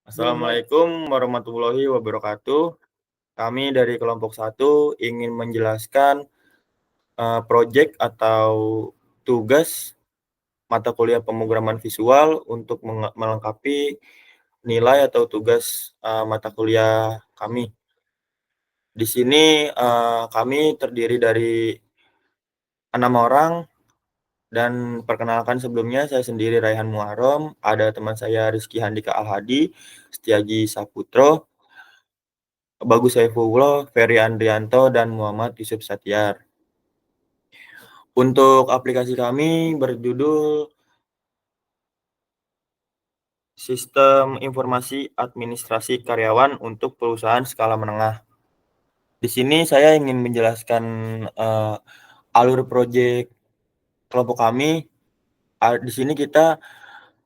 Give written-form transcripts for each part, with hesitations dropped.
Assalamualaikum warahmatullahi wabarakatuh. Kami dari kelompok satu ingin menjelaskan, projek atau tugas mata kuliah pemrograman visual untuk melengkapi nilai atau tugas, mata kuliah kami. Di sini, kami terdiri dari 6 orang dan perkenalkan sebelumnya saya sendiri Raihan Muharom, ada teman saya Rizky Handika Alhadi, Setiaji Saputro, Bagus Saifullah, Ferry Andrianto, dan Muhammad Yusuf Satyar. Untuk aplikasi kami berjudul Sistem Informasi Administrasi Karyawan untuk Perusahaan Skala Menengah. Di sini saya ingin menjelaskan, alur proyek kelompok kami. Di sini kita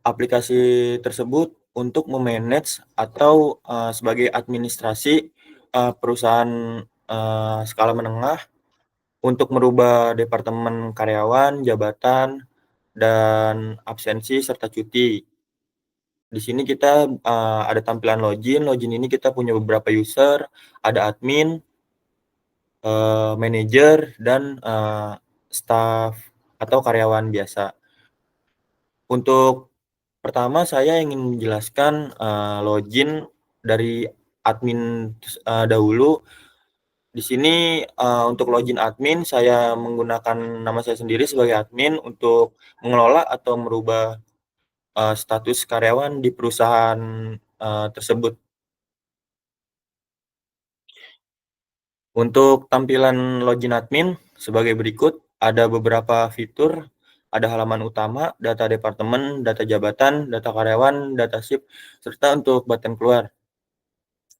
aplikasi tersebut untuk me-manage atau, sebagai administrasi, perusahaan, skala menengah untuk merubah departemen karyawan, jabatan, dan absensi serta cuti. Di sini kita, ada tampilan login. Login ini kita punya beberapa user, ada admin, manajer, dan, staf atau karyawan biasa. Untuk pertama saya ingin menjelaskan, login dari admin dahulu. Di sini, untuk login admin saya menggunakan nama saya sendiri sebagai admin untuk mengelola atau merubah, status karyawan di perusahaan, tersebut. Untuk tampilan login admin sebagai berikut, ada beberapa fitur, ada halaman utama, data departemen, data jabatan, data karyawan, data shift, serta untuk button keluar.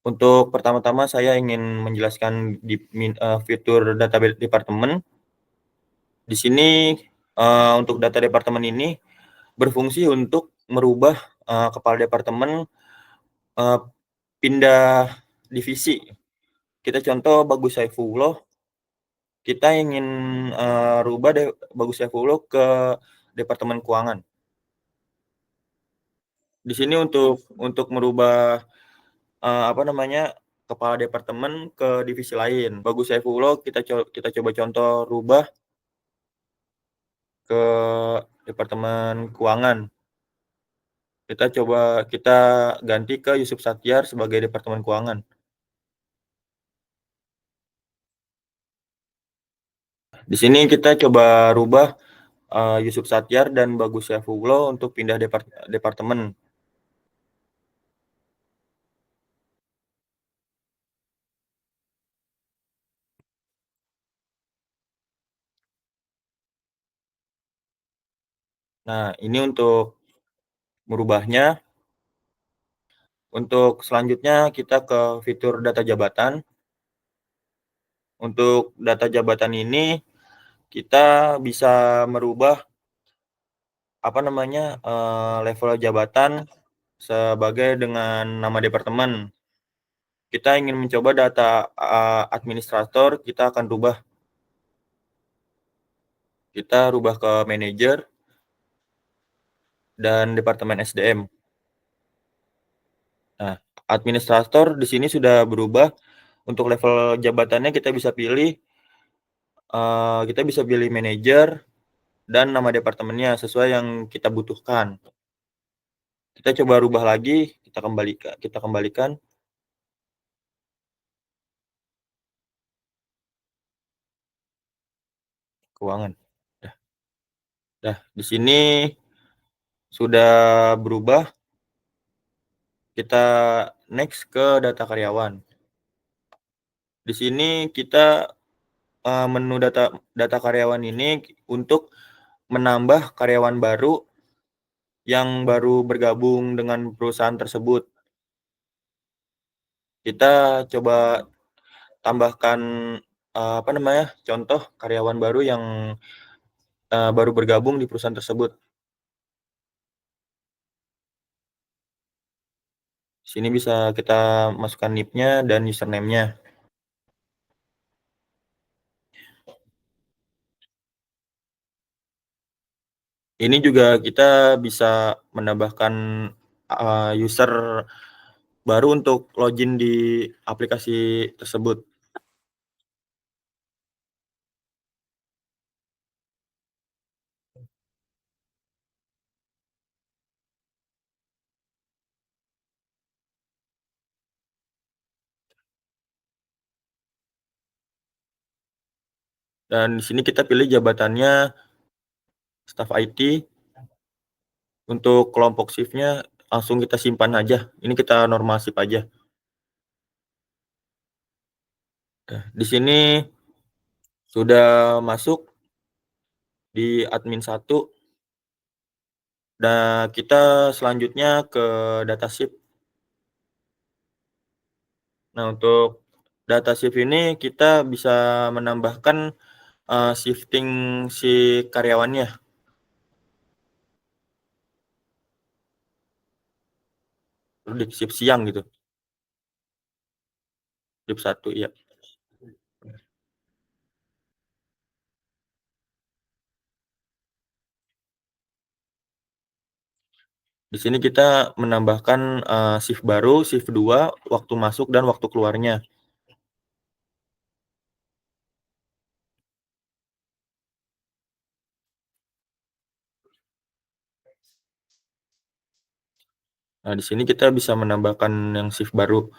Untuk pertama-tama saya ingin menjelaskan fitur data departemen. Di sini, untuk data departemen ini berfungsi untuk merubah, kepala departemen, eee, pindah divisi. Kita contoh Bagus Saifullah, kita ingin, rubah Bagus Saifullah ke departemen keuangan. Di sini untuk merubah, apa namanya, kepala departemen ke divisi lain. Bagus Saifullah kita coba contoh rubah ke departemen keuangan. Kita ganti ke Yusuf Satyar sebagai departemen keuangan. Di sini kita coba rubah, Yusuf Satyar dan Bagus Saifullah untuk pindah departemen. Nah, ini untuk merubahnya. Untuk selanjutnya kita ke fitur data jabatan. Untuk data jabatan ini kita bisa merubah, apa namanya, level jabatan sebagai dengan nama departemen. Kita ingin mencoba data, administrator, kita rubah ke manajer dan departemen SDM. Nah, administrator di sini sudah berubah. Untuk level jabatannya kita bisa pilih manajer dan nama departemennya sesuai yang kita butuhkan. Kita coba rubah lagi, kita kembalikan keuangan. Dah dah, di sini sudah berubah, kita next ke data karyawan. Di sini kita, menu data karyawan ini untuk menambah karyawan baru yang baru bergabung dengan perusahaan tersebut. Kita coba tambahkan, apa namanya, contoh karyawan baru yang, baru bergabung di perusahaan tersebut. Sini bisa kita masukkan NIP-nya dan username-nya. Ini juga kita bisa menambahkan, user baru untuk login di aplikasi tersebut. Dan di sini kita pilih jabatannya staf IT. Untuk kelompok shift-nya langsung kita simpan aja. Ini kita normal shift aja. Nah, di sini sudah masuk di admin 1. Dan kita selanjutnya ke data shift. Nah, untuk data shift ini kita bisa menambahkan shifting si karyawannya di shift siang gitu. Shift 1 ya. Di sini kita menambahkan shift baru, shift 2, waktu masuk dan waktu keluarnya. Nah, di sini kita bisa menambahkan yang shift baru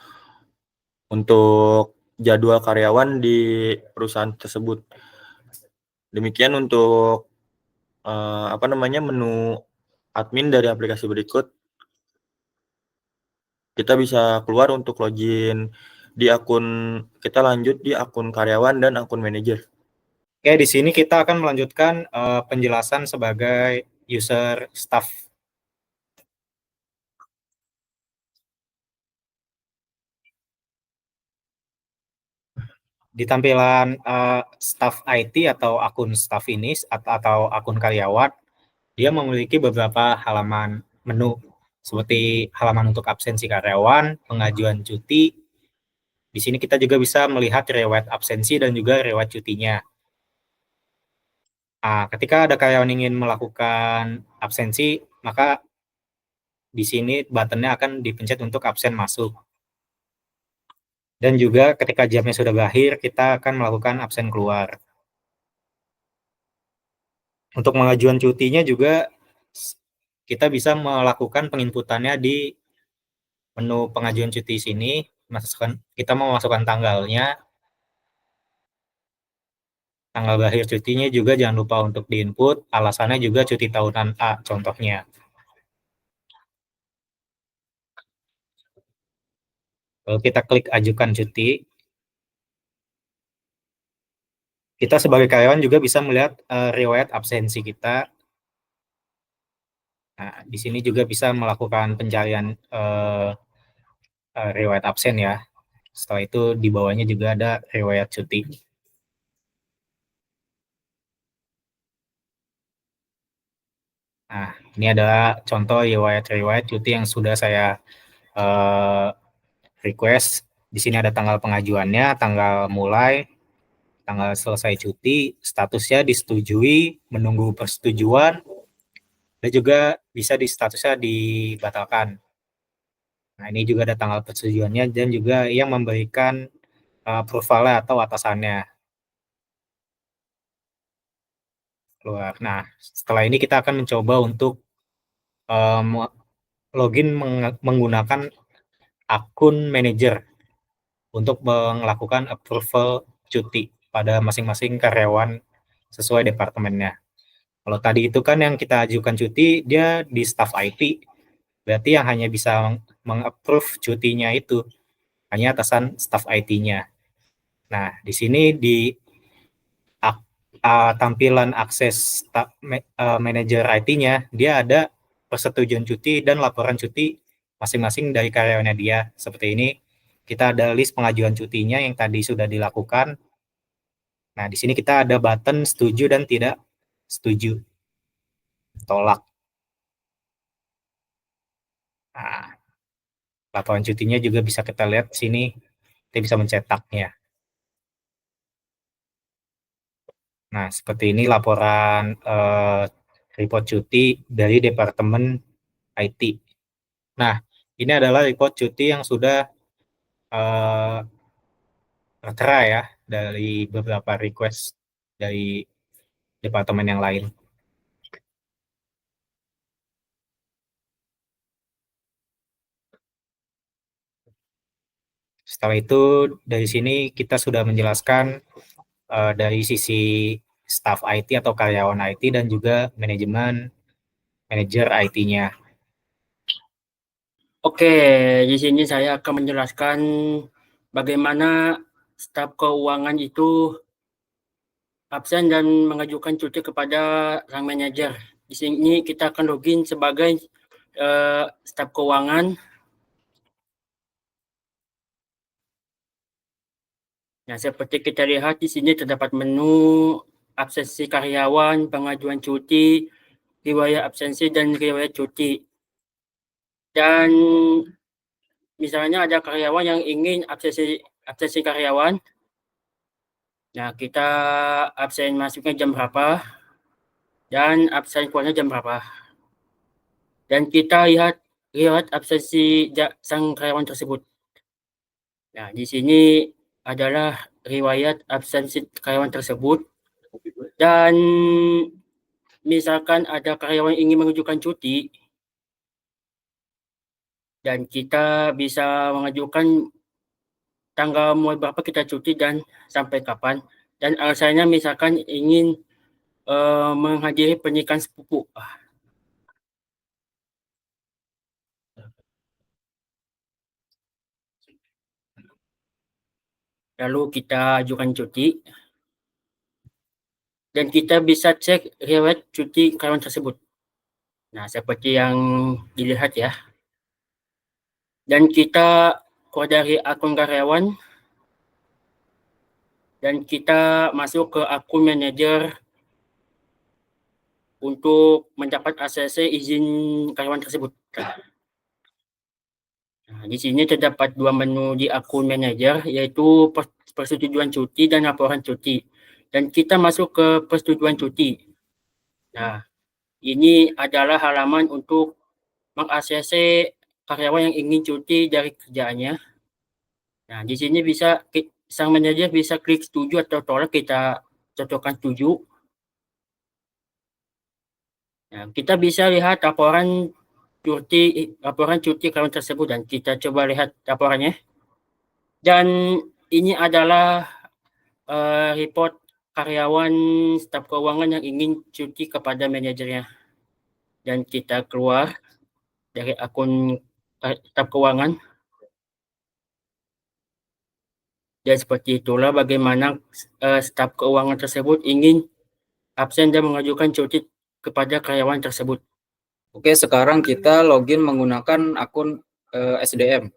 untuk jadwal karyawan di perusahaan tersebut. Demikian untuk menu admin dari aplikasi berikut. Kita bisa keluar untuk login di akun, kita lanjut di akun karyawan dan akun manajer. Oke, di sini kita akan melanjutkan penjelasan sebagai user staff. Di tampilan staff IT atau akun staff ini atau akun karyawan, dia memiliki beberapa halaman menu seperti halaman untuk absensi karyawan, pengajuan cuti. Di sini kita juga bisa melihat riwayat absensi dan juga riwayat cutinya. Nah, ketika ada karyawan ingin melakukan absensi, maka di sini buttonnya akan dipencet untuk absen masuk. Dan juga ketika jamnya sudah berakhir, kita akan melakukan absen keluar. Untuk pengajuan cutinya juga kita bisa melakukan penginputannya di menu pengajuan cuti sini. Kita mau masukkan tanggalnya, tanggal berakhir cutinya juga jangan lupa untuk diinput, alasannya juga cuti tahunan A contohnya. Kalau kita klik ajukan cuti, kita sebagai karyawan juga bisa melihat riwayat absensi kita. Nah, di sini juga bisa melakukan pencarian riwayat absen ya. Setelah itu di bawahnya juga ada riwayat cuti. Nah, ini adalah contoh riwayat cuti yang sudah saya request. Di sini ada tanggal pengajuannya, tanggal mulai, tanggal selesai cuti, statusnya disetujui, menunggu persetujuan, dan juga bisa di statusnya dibatalkan. Nah, ini juga ada tanggal persetujuannya dan juga yang memberikan approval atau atasannya keluar. Nah, setelah ini kita akan mencoba untuk login menggunakan akun manajer untuk melakukan approval cuti pada masing-masing karyawan sesuai departemennya. Kalau tadi itu kan yang kita ajukan cuti, dia di staff IT, berarti yang hanya bisa mengapprove cutinya itu hanya atasan staff IT-nya. Nah, di sini di tampilan akses manajer IT-nya, dia ada persetujuan cuti dan laporan cuti masing-masing dari karyawannya dia. Seperti ini, kita ada list pengajuan cutinya yang tadi sudah dilakukan. Nah, di sini kita ada button setuju dan tidak setuju. Tolak. Nah, laporan cutinya juga bisa kita lihat di sini. Kita bisa mencetaknya. Nah, seperti ini laporan report cuti dari Departemen IT. Nah, Ini adalah report cuti yang sudah tertera ya dari beberapa request dari departemen yang lain. Setelah itu dari sini kita sudah menjelaskan dari sisi staff IT atau karyawan IT dan juga manajer IT-nya. Oke, di sini saya akan menjelaskan bagaimana staf keuangan itu absen dan mengajukan cuti kepada sang manajer. Di sini kita akan login sebagai staf keuangan. Nah, seperti kita lihat di sini terdapat menu absensi karyawan, pengajuan cuti, riwayat absensi, dan riwayat cuti. Dan misalnya ada karyawan yang ingin absensi karyawan, nah kita absen masuknya jam berapa, dan absen keluarnya jam berapa. Dan kita lihat riwayat absensi sang karyawan tersebut. Nah, di sini adalah riwayat absensi karyawan tersebut. Dan misalkan ada karyawan ingin mengajukan cuti, dan kita bisa mengajukan tanggal mulai berapa kita cuti dan sampai kapan. Dan alasannya misalkan ingin menghadiri pernikahan sepupu. Lalu kita ajukan cuti. Dan kita bisa cek riwayat cuti karyawan tersebut. Nah, seperti yang dilihat ya. Dan kita keluar dari akun karyawan. Dan kita masuk ke akun manajer untuk mendapat ACC izin karyawan tersebut. Nah, di sini terdapat dua menu di akun manajer, yaitu persetujuan cuti dan laporan cuti. Dan kita masuk ke persetujuan cuti. Nah, ini adalah halaman untuk meng-ACC karyawan yang ingin cuti dari kerjaannya. Nah, di sini bisa sang manajer bisa klik setuju atau tolak, kita cocokkan setuju. Nah, kita bisa lihat laporan cuti karyawan tersebut, dan kita coba lihat laporannya. Dan ini adalah report karyawan staf keuangan yang ingin cuti kepada manajernya. Dan kita keluar dari akun staf keuangan. Dan seperti itulah bagaimana staf keuangan tersebut ingin absen dan mengajukan cuti kepada karyawan tersebut. Oke, sekarang kita login menggunakan akun SDM.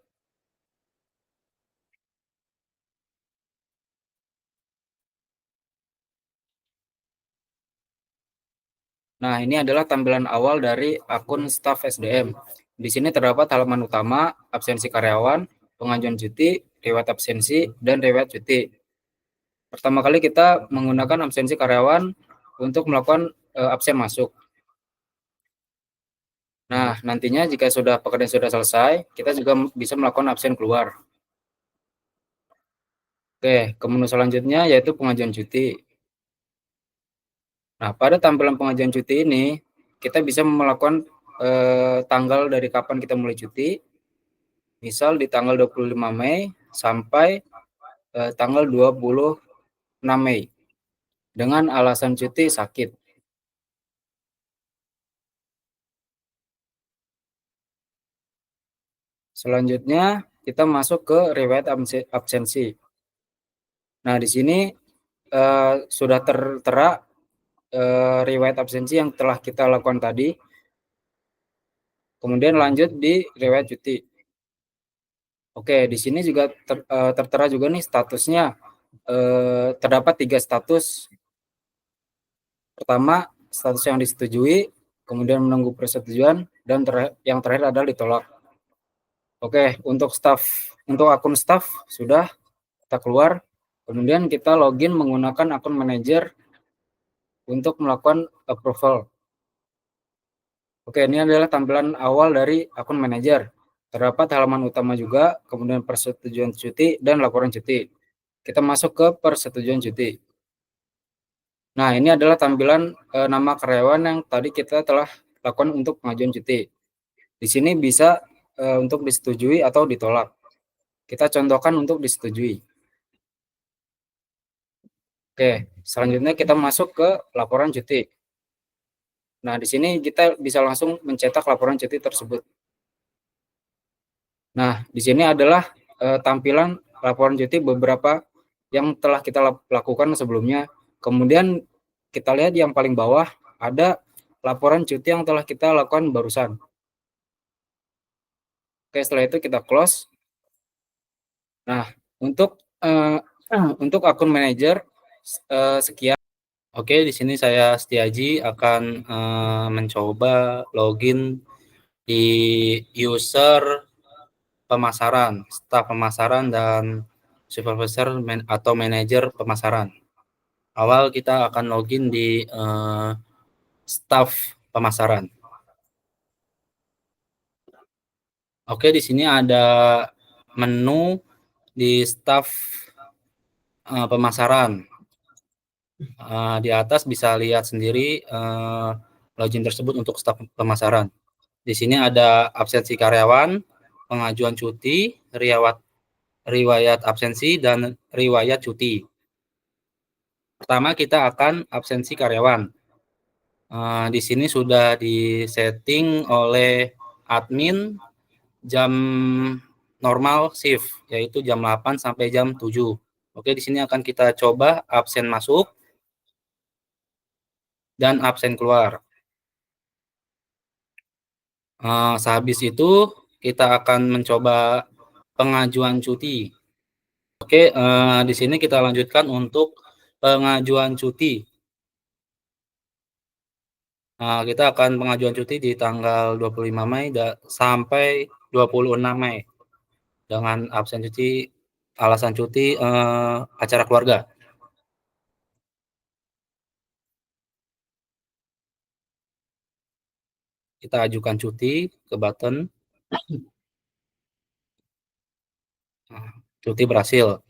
Nah, ini adalah tampilan awal dari akun staf SDM. Di sini terdapat halaman utama, absensi karyawan, pengajuan cuti, riwayat absensi, dan riwayat cuti. Pertama kali kita menggunakan absensi karyawan untuk melakukan absen masuk. Nah, nantinya jika pekerjaan sudah selesai, kita juga bisa melakukan absen keluar. Oke, ke menu selanjutnya yaitu pengajuan cuti. Nah, pada tampilan pengajuan cuti ini, kita bisa melakukan tanggal dari kapan kita mulai cuti. Misal di tanggal 25 Mei sampai tanggal 26 Mei dengan alasan cuti sakit. Selanjutnya, kita masuk ke riwayat absensi. Nah, di sini sudah tertera riwayat absensi yang telah kita lakukan tadi. Kemudian lanjut di riwayat cuti. Oke, di sini juga tertera juga nih statusnya. Terdapat 3 status. Pertama, status yang disetujui, kemudian menunggu persetujuan, dan yang terakhir adalah ditolak. Oke, untuk akun staff sudah kita keluar. Kemudian kita login menggunakan akun manajer untuk melakukan approval. Oke, ini adalah tampilan awal dari akun manajer. Terdapat halaman utama juga, kemudian persetujuan cuti dan laporan cuti. Kita masuk ke persetujuan cuti. Nah, ini adalah tampilan nama karyawan yang tadi kita telah lakukan untuk pengajuan cuti. Di sini bisa untuk disetujui atau ditolak. Kita contohkan untuk disetujui. Oke, selanjutnya kita masuk ke laporan cuti. Nah, di sini kita bisa langsung mencetak laporan cuti tersebut. Nah, di sini adalah tampilan laporan cuti beberapa yang telah kita lakukan sebelumnya. Kemudian kita lihat yang paling bawah ada laporan cuti yang telah kita lakukan barusan. Oke, setelah itu kita close. Nah, untuk akun manajer sekian. Oke, di sini saya Setiaji akan mencoba login di user pemasaran, staf pemasaran dan supervisor atau manajer pemasaran. Awal kita akan login di staf pemasaran. Oke, di sini ada menu di staf pemasaran. Di atas bisa lihat sendiri login tersebut untuk staf pemasaran. Di sini ada absensi karyawan, pengajuan cuti, riwayat absensi, dan riwayat cuti. Pertama kita akan absensi karyawan. Di sini sudah disetting oleh admin jam normal shift, yaitu jam 8 sampai jam 7. Oke, di sini akan kita coba absen masuk dan absen keluar. Sehabis itu kita akan mencoba pengajuan cuti. Oke, di sini kita lanjutkan untuk pengajuan cuti. Kita akan pengajuan cuti di tanggal 25 Mei sampai 26 Mei dengan absen cuti, alasan cuti acara keluarga. Kita ajukan cuti ke button. Cuti berhasil.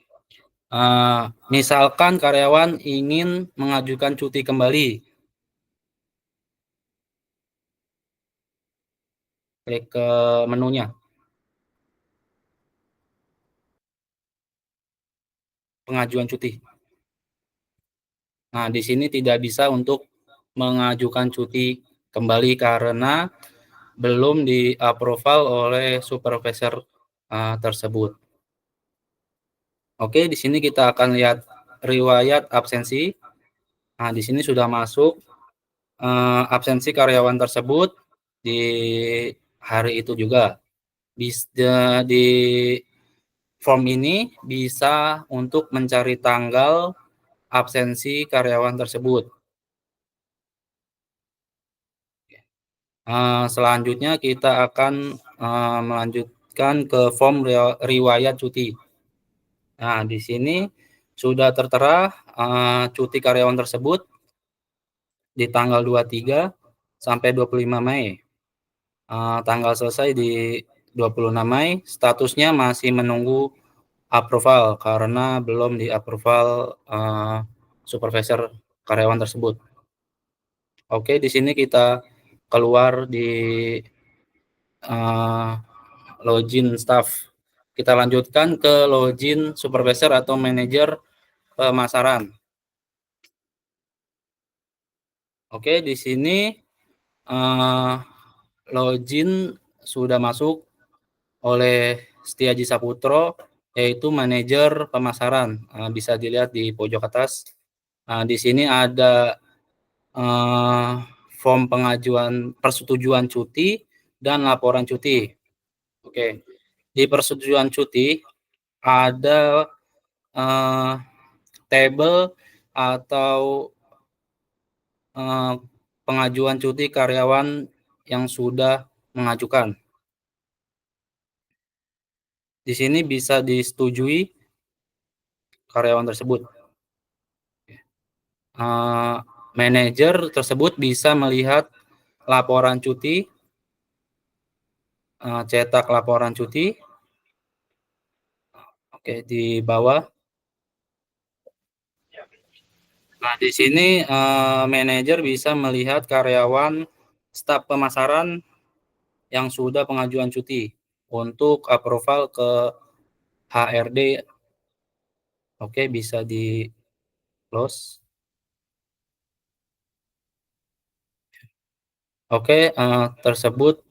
Misalkan karyawan ingin mengajukan cuti kembali. Klik ke menunya. Pengajuan cuti. Nah, di sini tidak bisa untuk mengajukan cuti kembali karena belum di-approval oleh supervisor tersebut. Oke, di sini kita akan lihat riwayat absensi. Nah, di sini sudah masuk absensi karyawan tersebut di hari itu juga. Di form ini bisa untuk mencari tanggal absensi karyawan tersebut. Selanjutnya kita akan melanjutkan ke form riwayat cuti. Nah, di sini sudah tertera cuti karyawan tersebut di tanggal 23 sampai 25 Mei. Tanggal selesai di 26 Mei, statusnya masih menunggu approval karena belum di-approval supervisor karyawan tersebut. Oke, di sini kita keluar di login staff. Kita lanjutkan ke login supervisor atau manajer pemasaran. Oke, di sini login sudah masuk oleh Setiaji Saputro, yaitu manajer pemasaran. Bisa dilihat di pojok atas. Di sini ada form pengajuan persetujuan cuti dan laporan cuti. Oke, di persetujuan cuti ada tabel atau pengajuan cuti karyawan yang sudah mengajukan. Di sini bisa disetujui karyawan tersebut. Manajer tersebut bisa melihat laporan cuti cetak laporan cuti. Oke, di bawah. Nah, di sini manajer bisa melihat karyawan staf pemasaran yang sudah pengajuan cuti untuk approval ke HRD. Oke, bisa di close. Oke, tersebut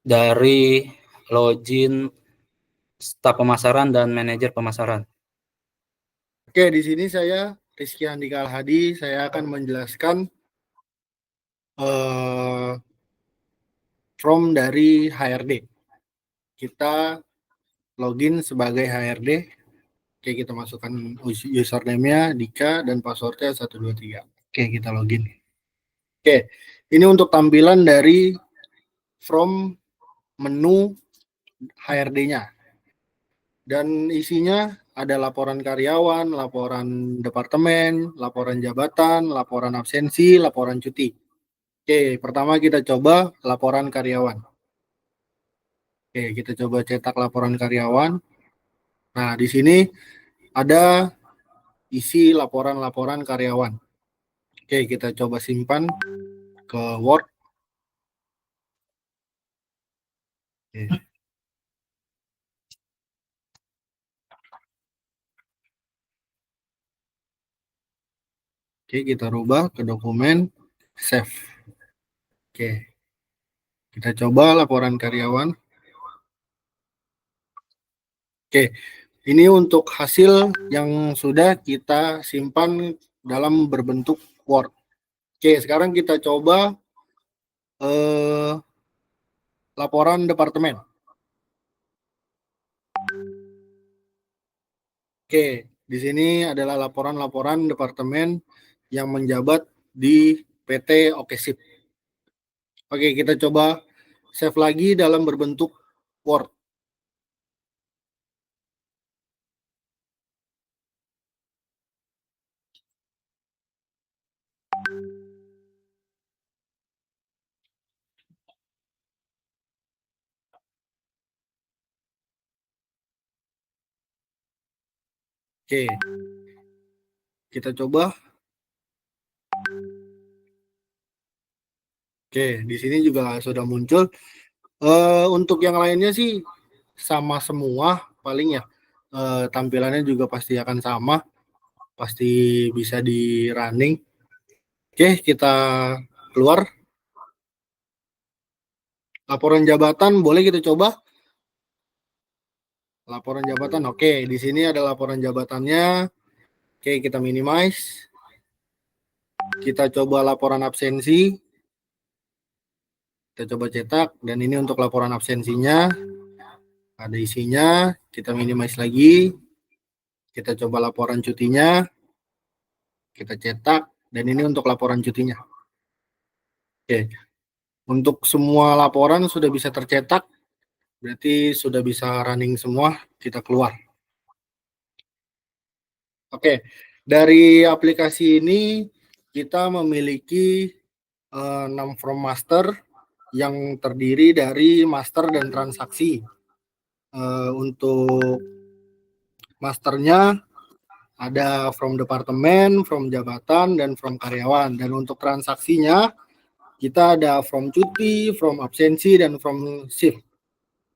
dari login staf pemasaran dan manajer pemasaran. Oke, di sini saya Rizky Andika Alhadi, saya akan menjelaskan from dari HRD. Kita login sebagai HRD. Oke, kita masukkan username-nya Dika dan password-nya 123. Oke, kita login. Oke, ini untuk tampilan dari from menu HRD-nya. Dan isinya ada laporan karyawan, laporan departemen, laporan jabatan, laporan absensi, laporan cuti. Oke, pertama kita coba laporan karyawan. Oke, kita coba cetak laporan karyawan. Nah, di sini ada isi laporan-laporan karyawan. Oke, kita coba simpan ke Word. Oke, kita rubah ke dokumen save. Oke, kita coba laporan karyawan. Oke, ini untuk hasil yang sudah kita simpan dalam berbentuk Word. Oke, sekarang kita coba laporan departemen. Oke, di sini adalah laporan-laporan departemen yang menjabat di PT Okesip. Oke, kita coba save lagi dalam berbentuk Word. Oke, kita coba. Oke, di sini juga sudah muncul. Untuk yang lainnya sih sama semua, paling ya. Tampilannya juga pasti akan sama, pasti bisa di running. Oke, kita keluar. Laporan jabatan boleh kita coba. Laporan jabatan, oke. Di sini ada laporan jabatannya. Oke, kita minimize. Kita coba laporan absensi. Kita coba cetak. Dan ini untuk laporan absensinya. Ada isinya. Kita minimize lagi. Kita coba laporan cutinya. Kita cetak. Dan ini untuk laporan cutinya. Oke. Untuk semua laporan sudah bisa tercetak. Berarti sudah bisa running semua. Kita keluar. Oke, dari aplikasi ini kita memiliki 6 from master yang terdiri dari master dan transaksi. Untuk masternya ada from departemen, from jabatan, dan from karyawan. Dan untuk transaksinya kita ada from cuti, from absensi, dan from shift.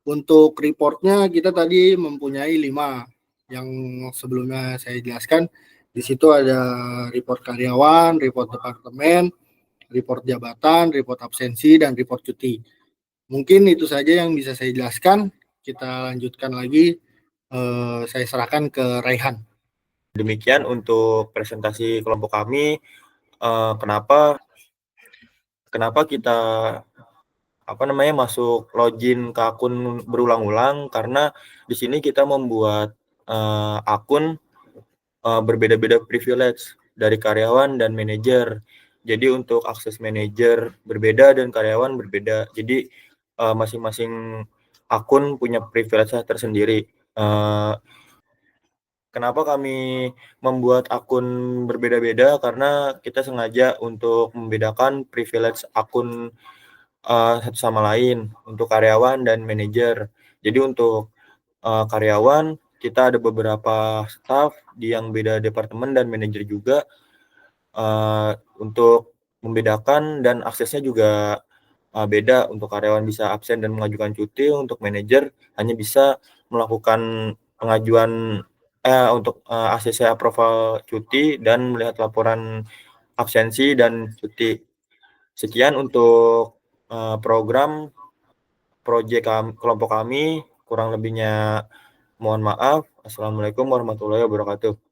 Untuk reportnya kita tadi mempunyai 5 yang sebelumnya saya jelaskan. Di situ ada report karyawan, report departemen, report jabatan, report absensi, dan report cuti. Mungkin itu saja yang bisa saya jelaskan. Kita lanjutkan lagi. Saya serahkan ke Raihan. Demikian untuk presentasi kelompok kami. Kenapa kita masuk login ke akun berulang-ulang, karena di sini kita membuat akun berbeda-beda privilege dari karyawan dan manajer. Jadi untuk akses manajer berbeda dan karyawan berbeda. Jadi masing-masing akun punya privilege tersendiri. Kenapa kami membuat akun berbeda-beda? Karena kita sengaja untuk membedakan privilege akun satu sama lain untuk karyawan dan manajer. Jadi untuk karyawan kita ada beberapa staff yang beda departemen dan manajer juga, untuk membedakan dan aksesnya juga beda. Untuk karyawan bisa absen dan mengajukan cuti, untuk manajer hanya bisa melakukan pengajuan untuk ACC approval cuti dan melihat laporan absensi dan cuti. Sekian untuk program proyek kelompok kami, kurang lebihnya mohon maaf. Assalamualaikum warahmatullahi wabarakatuh.